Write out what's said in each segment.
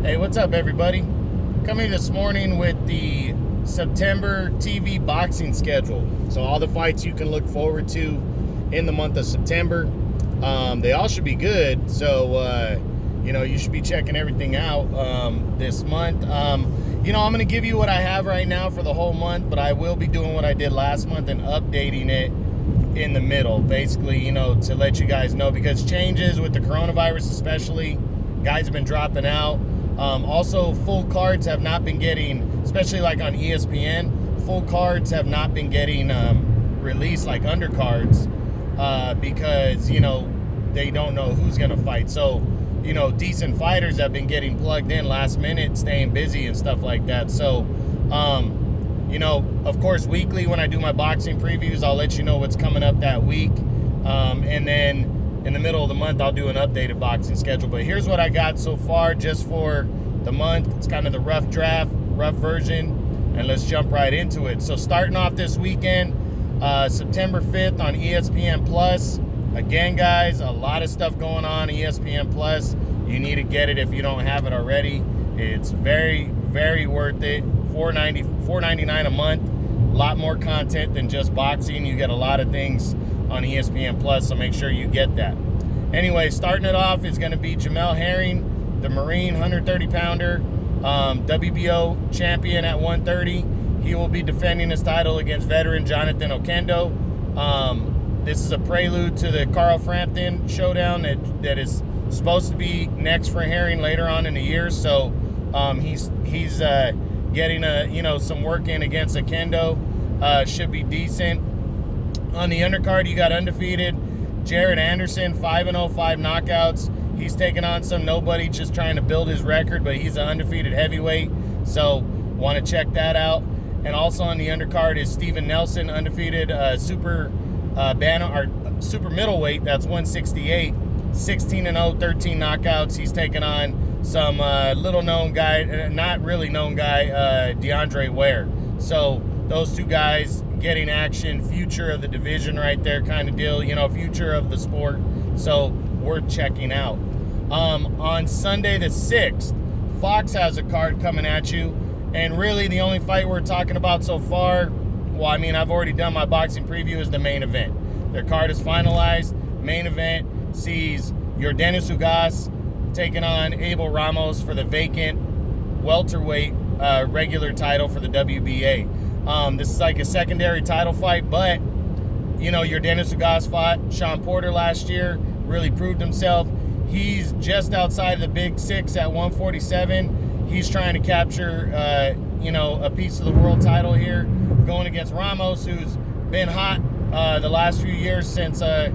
Hey, what's up, everybody? Coming this morning with the September TV boxing schedule. So all the fights you can look forward to in the month of September. They all should be good. So, you should be checking everything out this month. I'm going to give you what I have right now for the whole month, but I will be doing what I did last month and updating it in the middle, basically, to let you guys know, because changes with the coronavirus especially, guys have been dropping out. Also, full cards have not been getting, especially like on ESPN, full cards have not been getting released like undercards because, they don't know who's going to fight. So, decent fighters have been getting plugged in last minute, staying busy and stuff like that. So, of course, weekly when I do my boxing previews, I'll let you know what's coming up that week. And then in the middle of the month, I'll do an updated boxing schedule. But here's what I got so far just for the month. It's kind of the rough version, and let's jump right into it. So starting off this weekend, September 5th on ESPN Plus. Again, guys, a lot of stuff going on ESPN Plus. You need to get it if you don't have it already. It's very, very worth it. $4.99 a month. A lot more content than just boxing. You get a lot of things on ESPN Plus, so make sure you get that. Anyway, starting it off is going to be Jamel Herring, the Marine 130-pounder, WBO champion at 130. He will be defending his title against veteran Jonathan Oquendo. This is a prelude to the Carl Frampton showdown that is supposed to be next for Herring later on in the year. So he's getting some work in against Oquendo. Should be decent. On the undercard, you got undefeated Jared Anderson, 5-0, 5 knockouts. He's taking on some nobody, just trying to build his record, but he's an undefeated heavyweight, so want to check that out. And also on the undercard is Steven Nelson, undefeated super middleweight, that's 168, 16-0, 13 knockouts. He's taking on some little-known guy, not really known guy, DeAndre Ware. So those two guys getting action, future of the division right there kind of deal, future of the sport. So worth checking out. On Sunday the 6th, Fox has a card coming at you. And really the only fight we're talking about so far, I've already done my boxing preview, is the main event. Their card is finalized. Main event sees Yordenis Ugas taking on Abel Ramos for the vacant welterweight regular title for the WBA. This is like a secondary title fight, but, Yordenis Ugas fought Sean Porter last year, really proved himself. He's just outside of the Big Six at 147. He's trying to capture, a piece of the world title here, going against Ramos, who's been hot the last few years since a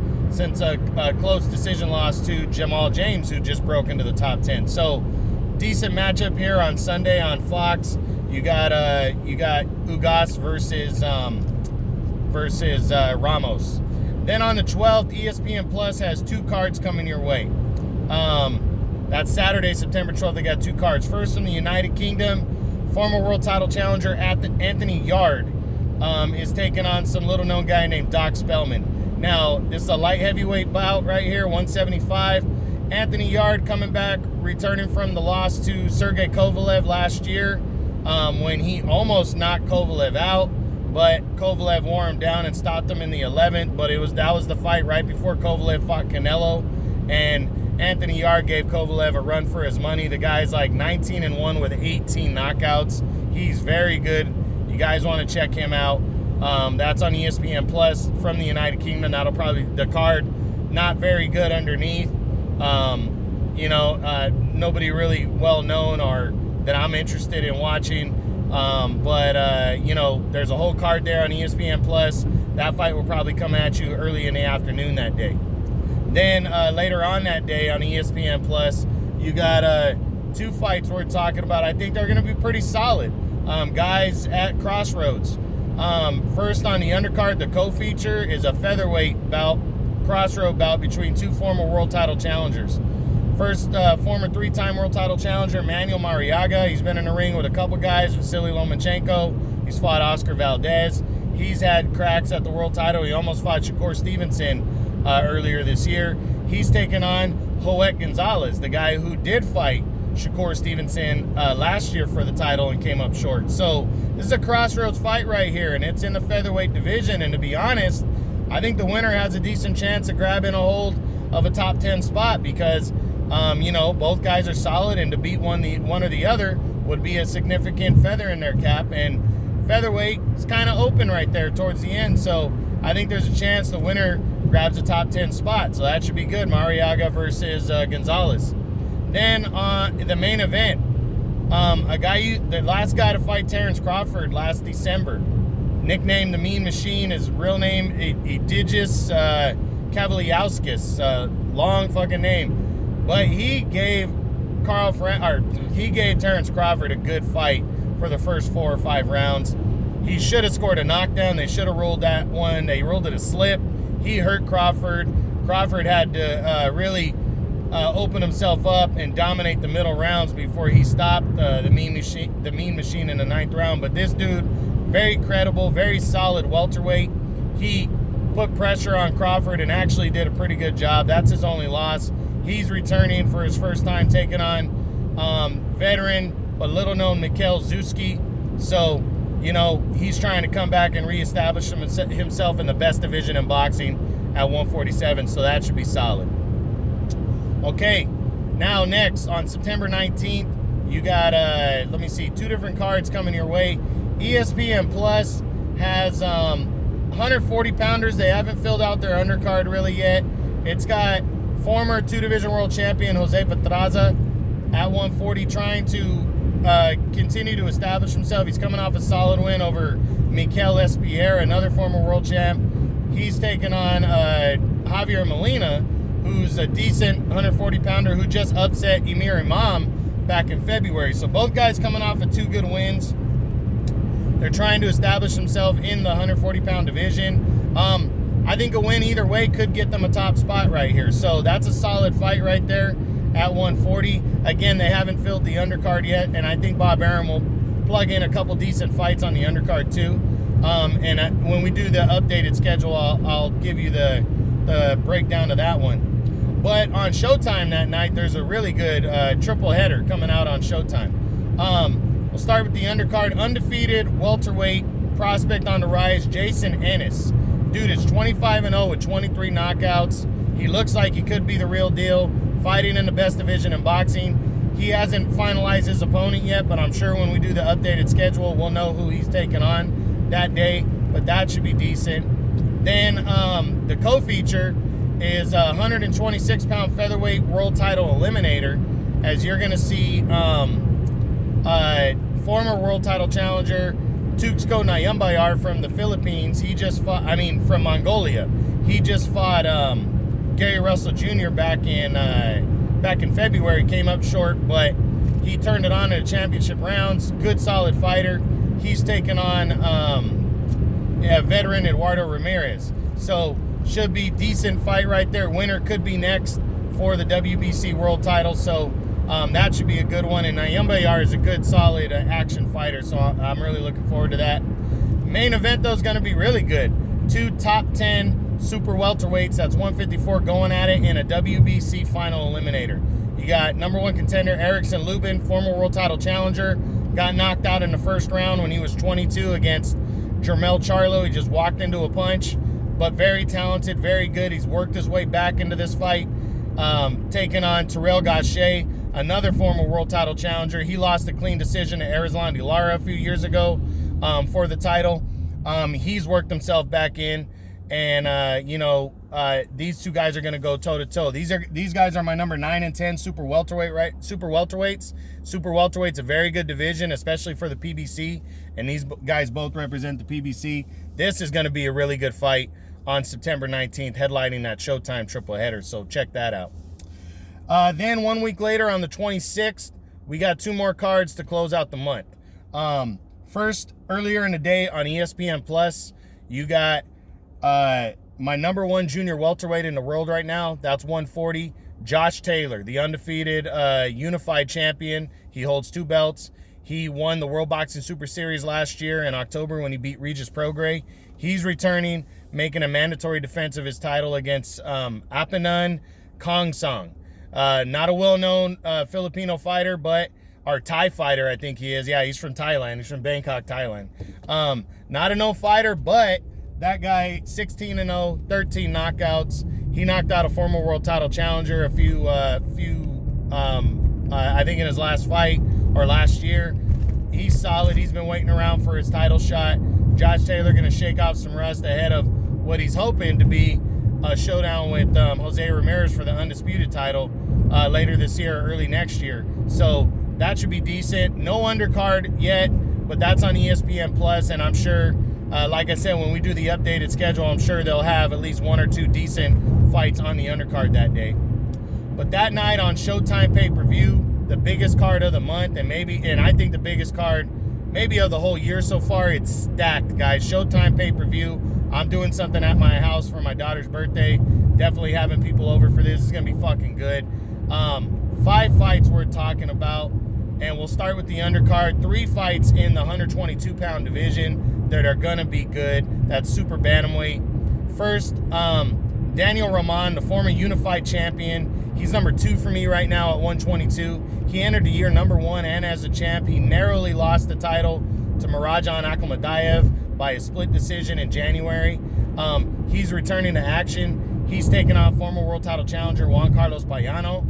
close decision loss to Jamal James, who just broke into the top 10. So, decent matchup here on Sunday on Fox. You got Ugas versus Ramos. Then on the 12th, ESPN Plus has two cards coming your way. That's Saturday, September 12th. They got two cards. First, from the United Kingdom, former world title challenger Anthony Yarde is taking on some little-known guy named Doc Spellman. Now, this is a light heavyweight bout right here, 175. Anthony Yarde coming back, returning from the loss to Sergey Kovalev last year. When he almost knocked Kovalev out, but Kovalev wore him down and stopped him in the 11th. But that was the fight right before Kovalev fought Canelo, and Anthony Yarde gave Kovalev a run for his money. The guy's like 19-1 with 18 knockouts. He's very good. You guys want to check him out. That's on ESPN Plus from the United Kingdom. That'll probably the card not very good underneath. Nobody really well known or that I'm interested in watching. But there's a whole card there on ESPN Plus. That fight will probably come at you early in the afternoon that day. Then later on that day on ESPN Plus, you got two fights we're talking about. I think they're going to be pretty solid. Guys at crossroads. First on the undercard, the co-feature is a featherweight bout, crossroad bout between two former world title challengers. First, former three-time world title challenger, Manuel Mariaga. He's been in the ring with a couple guys, Vasily Lomachenko. He's fought Oscar Valdez. He's had cracks at the world title. He almost fought Shakur Stevenson earlier this year. He's taken on Joet Gonzalez, the guy who did fight Shakur Stevenson last year for the title and came up short. So this is a crossroads fight right here, and it's in the featherweight division. And to be honest, I think the winner has a decent chance of grabbing a hold of a top 10 spot because, both guys are solid, and to beat one or the other would be a significant feather in their cap. And featherweight is kind of open right there towards the end. So I think there's a chance the winner grabs a top 10 spot. So that should be good. Marriaga versus Gonzalez. Then on the main event, the last guy to fight Terrence Crawford last December, nicknamed the Mean Machine, his real name Edigis Kavaliauskas, long fucking name, but he gave Terrence Crawford a good fight for the first 4 or 5 rounds. He should have scored a knockdown. They should have ruled that one. They ruled it a slip. He hurt Crawford. Crawford had to really open himself up and dominate the middle rounds before he stopped the Mean Machine in the 9th round. But this dude, very credible, very solid welterweight. He put pressure on Crawford and actually did a pretty good job. That's his only loss. He's returning for his first time taking on veteran but little-known Mikhail Zuski. So, he's trying to come back and reestablish himself in the best division in boxing at 147, so that should be solid. Okay, now next, on September 19th, you got, 2 different cards coming your way. ESPN Plus has 140-pounders. They haven't filled out their undercard really yet. It's got former 2-division world champion Jose Pedraza at 140 trying to continue to establish himself. He's coming off a solid win over Mikel Espierre, another former world champ. He's taking on Javier Molina, who's a decent 140-pounder who just upset Emir Imam back in February. So both guys coming off of 2 good wins. They're trying to establish themselves in the 140-pound division. I think a win either way could get them a top spot right here. So that's a solid fight right there at 140. Again, they haven't filled the undercard yet, and I think Bob Arum will plug in a couple decent fights on the undercard too. When we do the updated schedule, I'll give you the breakdown of that one. But on Showtime that night, there's a really good triple header coming out on Showtime. We'll start with the undercard. Undefeated welterweight prospect on the rise, Jason Ennis. Dude is 25-0 with 23 knockouts. He looks like he could be the real deal, fighting in the best division in boxing. He hasn't finalized his opponent yet, but I'm sure when we do the updated schedule, we'll know who he's taking on that day, but that should be decent. Then the co-feature is a 126-pound featherweight world title eliminator, as you're going to see former world title challenger Tuxko Nayambayar from the Philippines. From Mongolia. He just fought Gary Russell Jr. back in February. Came up short, but he turned it on in the championship rounds. Good, solid fighter. He's taken on veteran Eduardo Ramirez. So should be decent fight right there. Winner could be next for the WBC world title. So that should be a good one. And Nayambayar is a good, solid action fighter. So I'm really looking forward to that. Main event, though, is going to be really good. 2 top 10 super welterweights. That's 154 going at it in a WBC final eliminator. You got number 1 contender Erickson Lubin, former world title challenger. Got knocked out in the first round when he was 22 against Jermell Charlo. He just walked into a punch, but very talented, very good. He's worked his way back into this fight, taking on Terrell Gausha, another former world title challenger. He lost a clean decision to Erislandy Lara a few years ago for the title. He's worked himself back in, and these 2 guys are going to go toe-to-toe. These guys are my number 9 and 10 super welterweight, right? Super welterweights. Super welterweight's a very good division, especially for the PBC, and these guys both represent the PBC. This is going to be a really good fight on September 19th, headlining that Showtime triple header, so check that out. Then 1 week later, on the 26th, we got 2 more cards to close out the month. First, earlier in the day on ESPN Plus, you got my number 1 junior welterweight in the world right now. That's 140. Josh Taylor, the undefeated unified champion. He holds 2 belts. He won the World Boxing Super Series last year in October when he beat Regis Prograis. He's returning, making a mandatory defense of his title against Apinan Kongsong. Not a well-known Filipino fighter, but or Thai fighter, I think he is. Yeah, he's from Thailand. He's from Bangkok, Thailand. Not a known fighter, but that guy, 16-0, 13 knockouts. He knocked out a former world title challenger I think in his last fight or last year. He's solid. He's been waiting around for his title shot. Josh Taylor going to shake off some rust ahead of what he's hoping to be a showdown with Jose Ramirez for the undisputed title later this year or early next year. So that should be decent. No undercard yet, but that's on ESPN Plus, and I'm sure, like I said, when we do the updated schedule, I'm sure they'll have at least 1 or 2 decent fights on the undercard that day. But that night on Showtime pay-per-view, the biggest card of the month, and I think the biggest card maybe of the whole year so far, it's stacked, guys. Showtime pay-per-view. I'm doing something at my house for my daughter's birthday. Definitely having people over for this. It's going to be fucking good. 5 fights we're talking about, and we'll start with the undercard. 3 fights in the 122-pound division that are going to be good. That's super bantamweight. First, Daniel Roman, the former unified champion. He's number 2 for me right now at 122. He entered the year number 1 and as a champ. He narrowly lost the title to Mirajan Akhmadiev by a split decision in January. He's returning to action. He's taking on former world title challenger Juan Carlos Payano.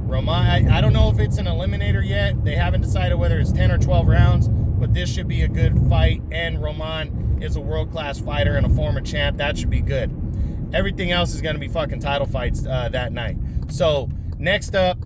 Roman, I don't know if it's an eliminator yet. They haven't decided whether it's 10 or 12 rounds, but this should be a good fight. And Roman is a world-class fighter and a former champ. That should be good. Everything else is going to be fucking title fights that night. So next up,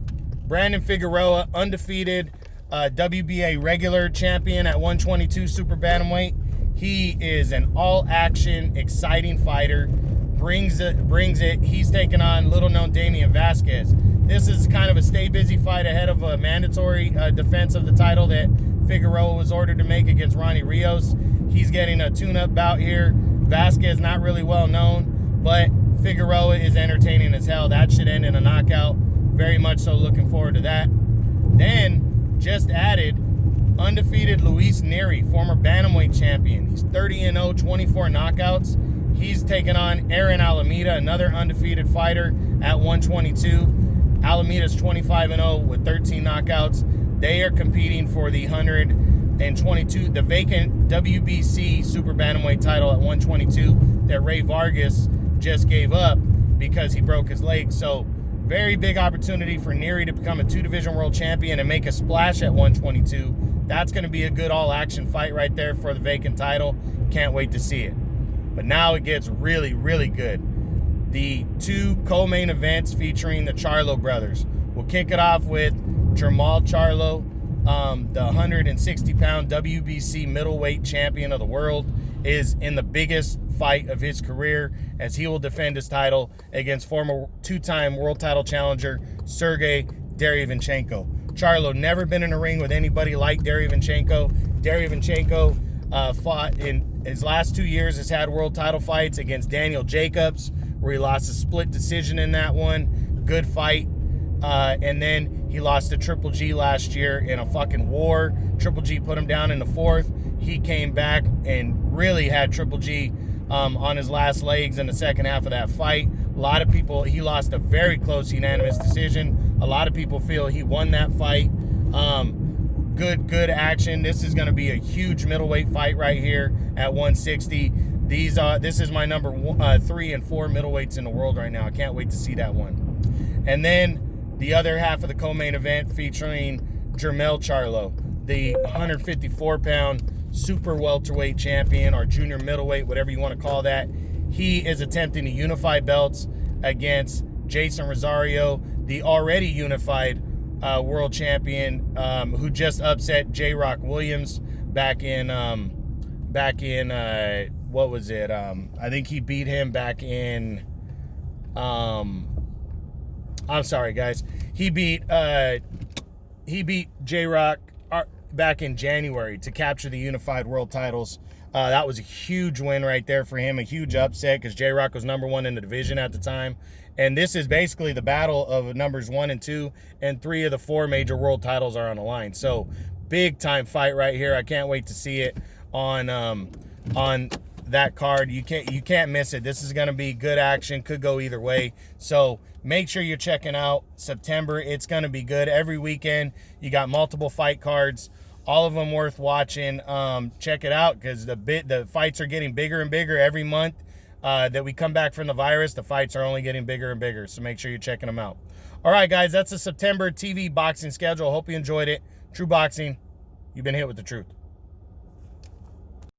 Brandon Figueroa, undefeated WBA regular champion at 122 super bantamweight. He is an all-action, exciting fighter. Brings it. He's taking on little-known Damian Vasquez. This is kind of a stay-busy fight ahead of a mandatory defense of the title that Figueroa was ordered to make against Ronnie Rios. He's getting a tune-up bout here. Vasquez not really well known, but Figueroa is entertaining as hell. That should end in a knockout. Very much so looking forward to that. Then, just added, undefeated Luis Nery, former bantamweight champion. He's 30-0, 24 knockouts. He's taking on Aaron Alameda, another undefeated fighter at 122. Alameda's 25-0 with 13 knockouts. They are competing for the 122, the vacant WBC super bantamweight title at 122 that Ray Vargas just gave up because he broke his leg. So very big opportunity for Nery to become a 2-division world champion and make a splash at 122. That's going to be a good all-action fight right there for the vacant title. Can't wait to see it. But now it gets really, really good. The 2 co-main events featuring the Charlo brothers. We'll kick it off with Jermall Charlo, the 160-pound WBC middleweight champion of the world, is in the biggest fight of his career as he will defend his title against former 2-time world title challenger Sergey Derevyanchenko. Charlo never been in a ring with anybody like Derevyanchenko. Derevyanchenko fought in his last 2 years, has had world title fights against Daniel Jacobs, where he lost a split decision in that one. Good fight. And then he lost to Triple G last year in a fucking war. Triple G put him down in the 4th. He came back and really had Triple G on his last legs in the second half of that fight. A lot of people, he lost a very close unanimous decision. A lot of people feel he won that fight. Good action. This is going to be a huge middleweight fight right here at 160. This is my number 3 and 4 middleweights in the world right now. I can't wait to see that one. And then the other half of the co-main event featuring Jermell Charlo, the 154-pound super welterweight champion or junior middleweight, whatever you want to call that. He is attempting to unify belts against Jason Rosario, the already unified world champion, who just upset J-Rock Williams back in what was it? I think he beat him back in I'm sorry, guys. He beat J-Rock back in January to capture the unified world titles. That was a huge win right there for him, a huge upset because J-Rock was number 1 in the division at the time. And this is basically the battle of numbers 1 and 2, and 3 of the 4 major world titles are on the line. So big time fight right here. I can't wait to see it on that card. You can't miss it. This is going to be good action. Could go either way. So Make sure you're checking out September. It's going to be good. Every weekend, you got multiple fight cards. All of them worth watching. Check it out because the fights are getting bigger and bigger every month that we come back from the virus. The fights are only getting bigger and bigger, so make sure you're checking them out. All right, guys, that's the September TV boxing schedule. Hope you enjoyed it. True Boxing, you've been hit with the truth.